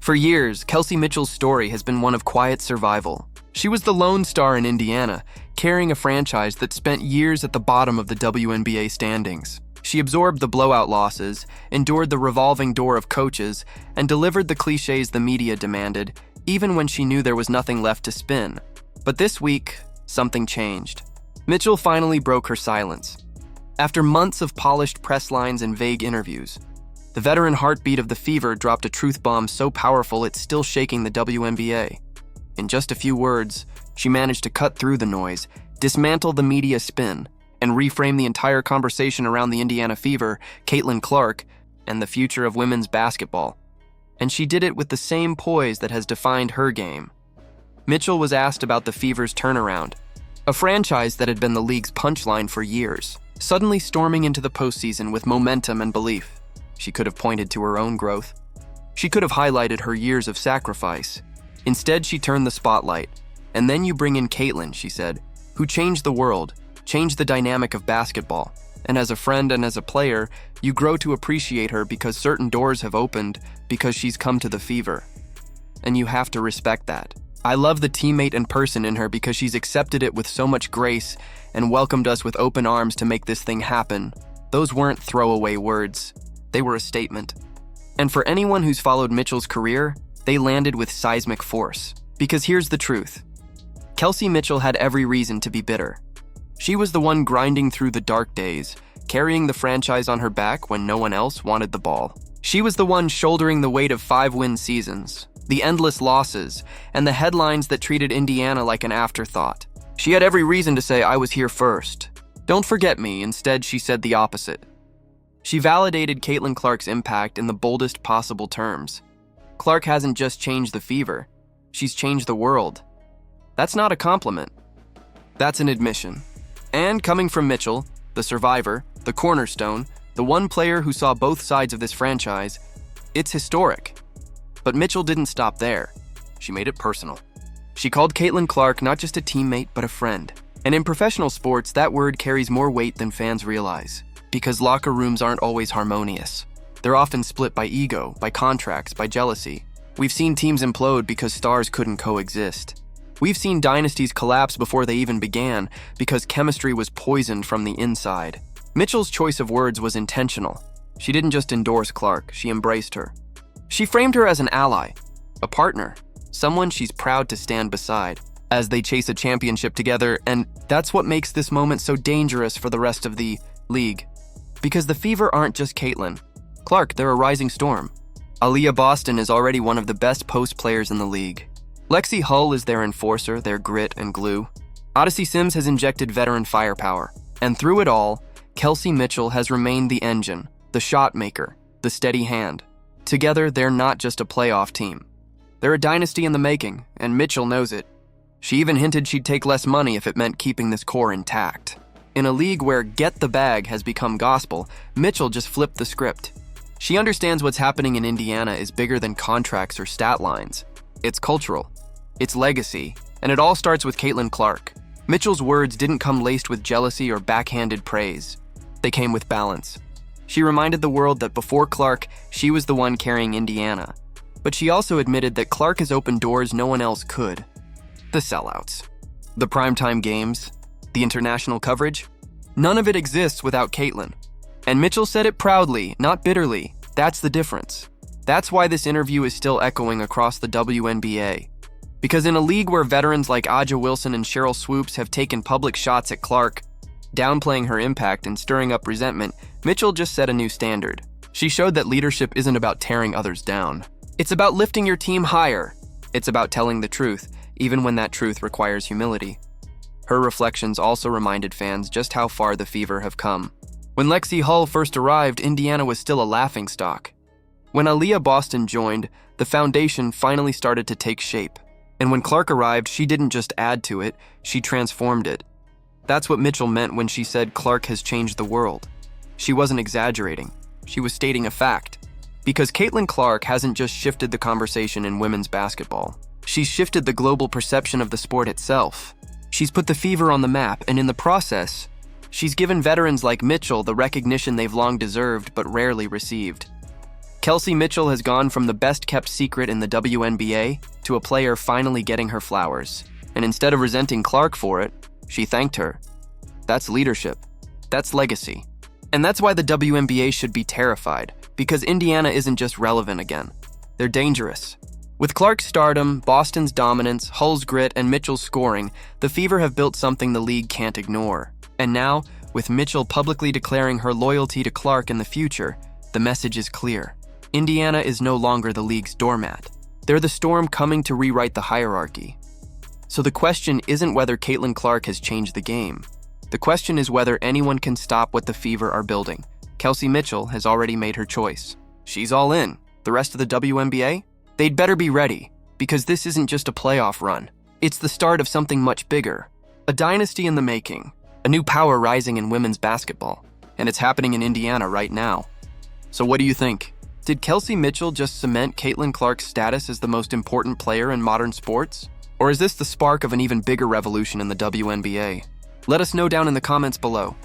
For years, Kelsey Mitchell's story has been one of quiet survival. She was the lone star in Indiana, carrying a franchise that spent years at the bottom of the WNBA standings. She absorbed the blowout losses, endured the revolving door of coaches, and delivered the clichés the media demanded, even when she knew there was nothing left to spin. But this week, something changed. Mitchell finally broke her silence. After months of polished press lines and vague interviews, the veteran heartbeat of the Fever dropped a truth bomb so powerful it's still shaking the WNBA. In just a few words, she managed to cut through the noise, dismantle the media spin, and reframe the entire conversation around the Indiana Fever, Caitlin Clark, and the future of women's basketball. And she did it with the same poise that has defined her game. Mitchell was asked about the Fever's turnaround, a franchise that had been the league's punchline for years, suddenly storming into the postseason with momentum and belief. She could have pointed to her own growth. She could have highlighted her years of sacrifice. Instead, she turned the spotlight. And then you bring in Caitlin, she said, who changed the world, changed the dynamic of basketball. And as a friend and as a player, you grow to appreciate her because certain doors have opened because she's come to the Fever. And you have to respect that. I love the teammate and person in her because she's accepted it with so much grace and welcomed us with open arms to make this thing happen. Those weren't throwaway words. They were a statement. And for anyone who's followed Mitchell's career, they landed with seismic force. Because here's the truth. Kelsey Mitchell had every reason to be bitter. She was the one grinding through the dark days, carrying the franchise on her back when no one else wanted the ball. She was the one shouldering the weight of 5-win seasons, the endless losses, and the headlines that treated Indiana like an afterthought. She had every reason to say, "I was here first. Don't forget me." Instead, she said the opposite. She validated Caitlin Clark's impact in the boldest possible terms. Clark hasn't just changed the Fever. She's changed the world. That's not a compliment. That's an admission. And coming from Mitchell, the survivor, the cornerstone, the one player who saw both sides of this franchise, it's historic. But Mitchell didn't stop there. She made it personal. She called Caitlin Clark not just a teammate, but a friend. And in professional sports, that word carries more weight than fans realize. Because locker rooms aren't always harmonious. They're often split by ego, by contracts, by jealousy. We've seen teams implode because stars couldn't coexist. We've seen dynasties collapse before they even began because chemistry was poisoned from the inside. Mitchell's choice of words was intentional. She didn't just endorse Clark, she embraced her. She framed her as an ally, a partner, someone she's proud to stand beside as they chase a championship together, and that's what makes this moment so dangerous for the rest of the league. Because the Fever aren't just Caitlin Clark, they're a rising storm. Aaliyah Boston is already one of the best post players in the league. Lexi Hull is their enforcer, their grit and glue. Odyssey Sims has injected veteran firepower. And through it all, Kelsey Mitchell has remained the engine, the shot maker, the steady hand. Together, they're not just a playoff team. They're a dynasty in the making, and Mitchell knows it. She even hinted she'd take less money if it meant keeping this core intact. In a league where get the bag has become gospel, Mitchell just flipped the script. She understands what's happening in Indiana is bigger than contracts or stat lines. It's cultural. It's legacy. And it all starts with Caitlin Clark. Mitchell's words didn't come laced with jealousy or backhanded praise. They came with balance. She reminded the world that before Clark, she was the one carrying Indiana. But she also admitted that Clark has opened doors no one else could. The sellouts. The primetime games. The international coverage. None of it exists without Caitlin. And Mitchell said it proudly, not bitterly. That's the difference. That's why this interview is still echoing across the WNBA. Because in a league where veterans like Aja Wilson and Cheryl Swoops have taken public shots at Clark, downplaying her impact and stirring up resentment, Mitchell just set a new standard. She showed that leadership isn't about tearing others down. It's about lifting your team higher. It's about telling the truth, even when that truth requires humility. Her reflections also reminded fans just how far the Fever have come. When Lexi Hull first arrived, Indiana was still a laughingstock. When Aaliyah Boston joined, the foundation finally started to take shape. And when Clark arrived, she didn't just add to it, she transformed it. That's what Mitchell meant when she said Clark has changed the world. She wasn't exaggerating. She was stating a fact. Because Caitlin Clark hasn't just shifted the conversation in women's basketball. She's shifted the global perception of the sport itself. She's put the Fever on the map, and in the process, she's given veterans like Mitchell the recognition they've long deserved but rarely received. Kelsey Mitchell has gone from the best-kept secret in the WNBA to a player finally getting her flowers. And instead of resenting Clark for it, she thanked her. That's leadership. That's legacy. And that's why the WNBA should be terrified, because Indiana isn't just relevant again. They're dangerous. With Clark's stardom, Boston's dominance, Hull's grit, and Mitchell's scoring, the Fever have built something the league can't ignore. And now, with Mitchell publicly declaring her loyalty to Clark in the future, the message is clear. Indiana is no longer the league's doormat. They're the storm coming to rewrite the hierarchy. So the question isn't whether Caitlin Clark has changed the game. The question is whether anyone can stop what the Fever are building. Kelsey Mitchell has already made her choice. She's all in. The rest of the WNBA? They'd better be ready, because this isn't just a playoff run. It's the start of something much bigger. A dynasty in the making. A new power rising in women's basketball. And it's happening in Indiana right now. So what do you think? Did Kelsey Mitchell just cement Caitlin Clark's status as the most important player in modern sports? Or is this the spark of an even bigger revolution in the WNBA? Let us know down in the comments below.